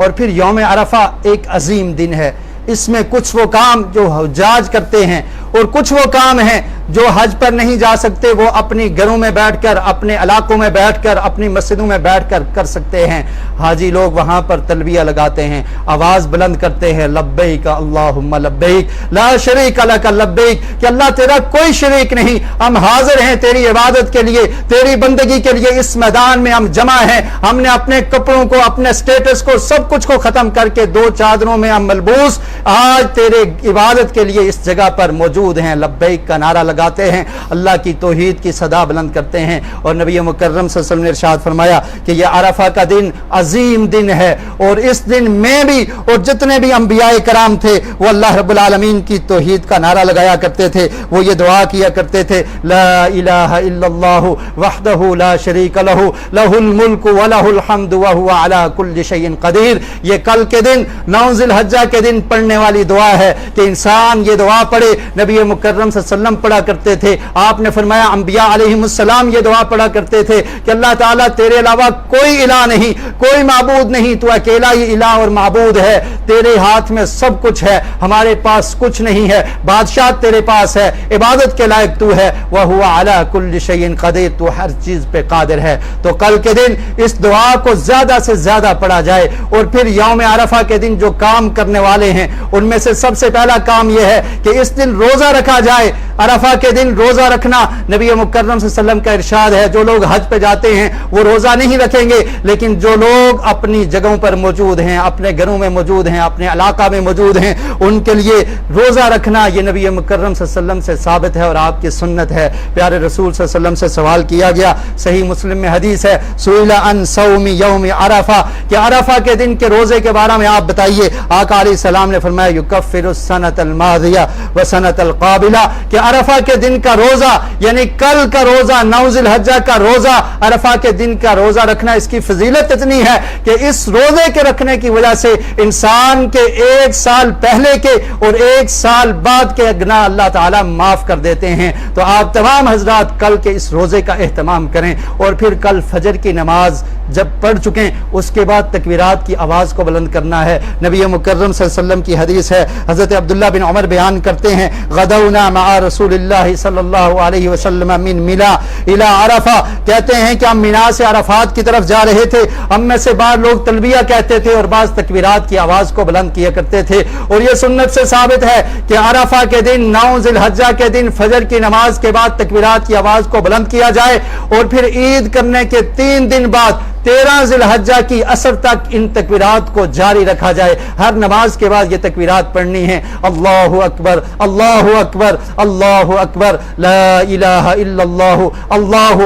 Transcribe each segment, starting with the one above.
اور پھر یوم عرفہ ایک عظیم دن ہے، اس میں کچھ وہ کام جو حجاج کرتے ہیں اور کچھ وہ کام ہیں جو حج پر نہیں جا سکتے وہ اپنی گھروں میں بیٹھ کر، اپنے علاقوں میں بیٹھ کر، اپنی مسجدوں میں بیٹھ کر کر سکتے ہیں۔ حاجی لوگ وہاں پر تلبیہ لگاتے ہیں، آواز بلند کرتے ہیں، لبیک اللہم لبیک لا شریک لک لبیک، کہ اللہ تیرا کوئی شریک نہیں، ہم حاضر ہیں تیری عبادت کے لیے، تیری بندگی کے لیے، اس میدان میں ہم جمع ہیں، ہم نے اپنے کپڑوں کو، اپنے سٹیٹس کو، سب کچھ کو ختم کر کے دو چادروں میں ہم ملبوس آج تیرے عبادت کے لیے اس جگہ پر موجود ہیں۔ لبیک کا نعرہ لگاتے ہیں، اللہ کی توحید کی صدا بلند کرتے ہیں۔ اور نبی مکرم صلی اللہ علیہ وسلم نے ارشاد فرمایا کہ یہ عرفہ کا دن عظیم دن ہے، اور اس دن میں بھی اور جتنے بھی انبیاء کرام تھے وہ اللہ رب العالمین کی توحید کا نعرہ لگایا کرتے تھے، وہ یہ دعا کیا کرتے تھے، لا الہ الا اللہ وحدہ لا شریک لہ لہ الملک ولہ الحمد وہو علی کل شیء قدیر۔ یہ کل کے دن 9 ذی الحجہ کے دن پڑھنے والی دعا ہے کہ انسان یہ دعا پڑھے۔ نبی مکرم صلی اللہ علیہ وسلم پڑھا کرتے تھے، آپ نے فرمایا انبیاء علیہم السلام یہ دعا پڑھا کرتے تھے کہ اللہ تعالیٰ تیرے علاوہ کوئی الہ نہیں، کوئی معبود نہیں، تو اکیلا ہی الہ اور معبود ہے، تیرے ہاتھ میں سب کچھ ہے، ہمارے پاس کچھ نہیں ہے، بادشاہ تیرے پاس ہے، عبادت کے لائق تو ہے، وَهُوَ عَلَى كُلِّ شَيْءٍ قَدِيرٌ، تو ہر چیز پہ قادر ہے۔ تو کل کے دن اس دعا کو زیادہ سے زیادہ پڑھا جائے۔ اور پھر یوم عرفہ کے دن جو کام کرنے والے ہیں ان میں سے سب سے پہلا کام یہ ہے کہ اس دن روزہ رکھا جائے۔ عرفہ کے دن روزہ رکھنا، نبی مکرم صلی اللہ علیہ وسلم کا ارشاد ہے، جو لوگ حج پہ جاتے ہیں وہ روزہ نہیں رکھیں گے، لیکن جو لوگ اپنی جگہوں پر موجود ہیں، اپنے گھروں میں موجود ہیں، اپنے علاقہ میں موجود ہیں، ان کے لیے روزہ رکھنا یہ نبی مکرم صلی اللہ علیہ وسلم سے ثابت ہے اور آپ کی سنت ہے۔ پیارے رسول صلی اللہ علیہ وسلم سے سوال کیا گیا، صحیح مسلم میں حدیث ہے، سئل عن صوم یوم عرفہ، کہ عرفہ کے دن کے روزے کے بارے میں آپ بتائیے۔ آقا علیہ السلام نے فرمایا یکفر السنۃ الماضیہ وسنۃ القابلہ، کہ عرفہ کے دن کا روزہ یعنی کل کا روزہ، 9 ذی الحجہ کا روزہ، عرفہ کے دن کا روزہ رکھنا، اس کی فضیلت اتنی ہے کہ اس روزے کے رکھنے کی وجہ سے انسان کے 1 سال پہلے کے اور 1 سال بعد کے گناہ اللہ تعالیٰ معاف کر دیتے ہیں۔ تو آپ تمام حضرات کل کے اس روزے کا اہتمام کریں، اور پھر کل فجر کی نماز جب پڑھ چکیں اس کے بعد تکبیرات کی آواز کو بلند کرنا ہے۔ نبی مکرم صلی اللہ علیہ وسلم کی حدیث ہے، حضرت عبداللہ بن عمر بیان کرتے ہیں، غدونا مع رسول اللہ صلی اللہ علیہ وسلم من منا الى عرفہ، کہتے ہیں کہ ہم مینا سے عرفات کی طرف جا رہے تھے، ہم میں سے بعض لوگ تلبیہ کہتے تھے اور بعض تکبیرات کی آواز کو بلند کیا کرتے تھے۔ اور یہ سنت سے ثابت ہے کہ عرفہ کے دن 9 ذی الحجہ کے دن فجر کی نماز کے بعد تکبیرات کی آواز کو بلند کیا جائے، اور پھر عید کرنے کے 3 دن بعد 13 ذی الحجہ کی عصر تک ان تکبیرات کو جاری رکھا جائے۔ ہر نماز کے بعد یہ تکبیرات پڑھنی ہے، اللہ اکبر اللہ اکبر اللہ اکبر لا الہ الا اللہ اللہ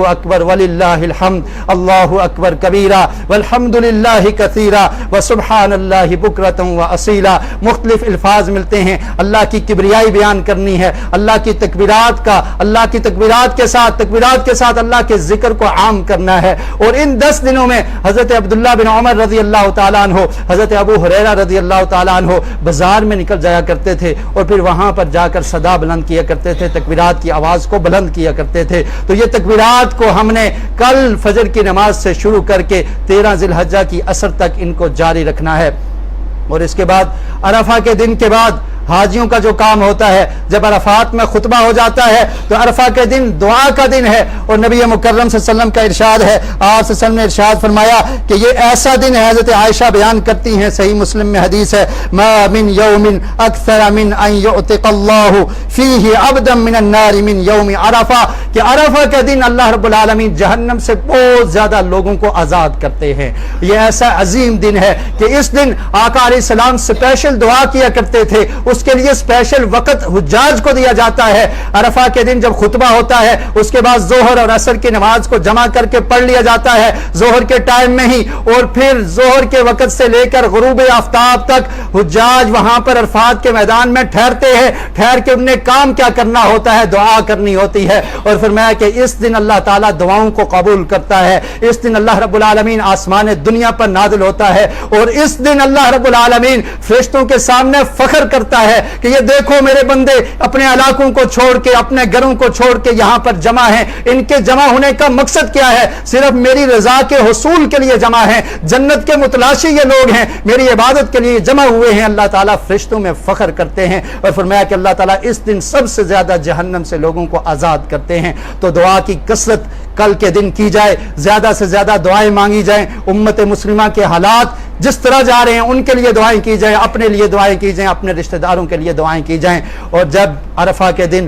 اکبر وللہ الحمد اللہ اکبر کبیرہ والحمد للہ کثیرہ وسبحان اللہ بکرۃ واصیلا۔ مختلف الفاظ ملتے ہیں، اللہ کی کبریائی بیان کرنی ہے، اللہ کی تکبیرات کا، اللہ کی تکبیرات کے ساتھ اللہ کے ذکر کو عام کرنا ہے۔ اور ان 10 دنوں میں حضرت عبداللہ بن عمر رضی اللہ تعالیٰ عنہ، حضرت ابو ہریرہ رضی اللہ تعالیٰ عنہ بازار میں نکل جایا کرتے تھے اور پھر وہاں پر جا کر صدا بلند کیا کرتے تھے، تکبیرات کی آواز کو بلند کیا کرتے تھے۔ تو یہ تکبیرات کو ہم نے کل فجر کی نماز سے شروع کر کے 13 ذی الحجہ کی عصر تک ان کو جاری رکھنا ہے۔ اور اس کے بعد عرفہ کے دن کے بعد حاجیوں کا جو کام ہوتا ہے، جب عرفات میں خطبہ ہو جاتا ہے تو عرفہ کے دن دعا کا دن ہے، اور نبی مکرم صلی اللہ علیہ وسلم کا ارشاد ہے، آپ صلی اللہ علیہ وسلم نے ارشاد فرمایا کہ یہ ایسا دن ہے، حضرت عائشہ بیان کرتی ہیں، صحیح مسلم میں حدیث ہے، ما من یوم اکثر من ان یعتق اللہ فیہ عبدا من النار من یوم عرفہ، کہ عرفہ کے دن اللہ رب العالمین جہنم سے بہت زیادہ لوگوں کو آزاد کرتے ہیں۔ یہ ایسا عظیم دن ہے کہ اس دن آقا علیہ السلام اسپیشل دعا کیا کرتے تھے، اس کے لیے اسپیشل وقت حجاج کو دیا جاتا ہے۔ عرفہ کے دن جب خطبہ ہوتا ہے اس کے بعد ظہر اور عصر کی نماز کو جمع کر کے پڑھ لیا جاتا ہے ظہر کے ٹائم میں ہی، اور پھر ظہر کے وقت سے لے کر غروب آفتاب تک حجاج وہاں پر عرفات کے میدان میں ٹھہرتے ہیں۔ ٹھہر کے انہیں کام کیا کرنا ہوتا ہے؟ دعا کرنی ہوتی ہے۔ اور فرمایا کہ اس دن اللہ تعالیٰ دعاؤں کو قبول کرتا ہے، اس دن اللہ رب العالمین آسمان دنیا پر نازل ہوتا ہے، اور اس دن اللہ رب العالمین فرشتوں کے سامنے فخر کرتا ہے ہے کہ یہ دیکھو میرے بندے اپنے علاقوں کو چھوڑ کے, اپنے گھروں کو چھوڑ کے یہاں پر جمع ہیں. ان کے جمع ہونے کا مقصد کیا ہے؟ صرف میری رضا کے حصول کے لیے جمع ہیں, جنت کے متلاشی یہ لوگ ہیں, میری عبادت کے لیے جمع ہوئے ہیں. اللہ تعالیٰ فرشتوں میں فخر کرتے ہیں اور فرمایا کہ اللہ تعالیٰ اس دن سب سے زیادہ جہنم سے لوگوں کو آزاد کرتے ہیں. تو دعا کی کثرت کل کے دن کی جائے, زیادہ سے زیادہ دعائیں مانگی جائیں. امت مسلمہ کے حالات جس طرح جا رہے ہیں ان کے لیے دعائیں کی جائیں, اپنے لیے دعائیں کی جائیں, اپنے رشتہ داروں کے لیے دعائیں کی جائیں. اور جب عرفہ کے دن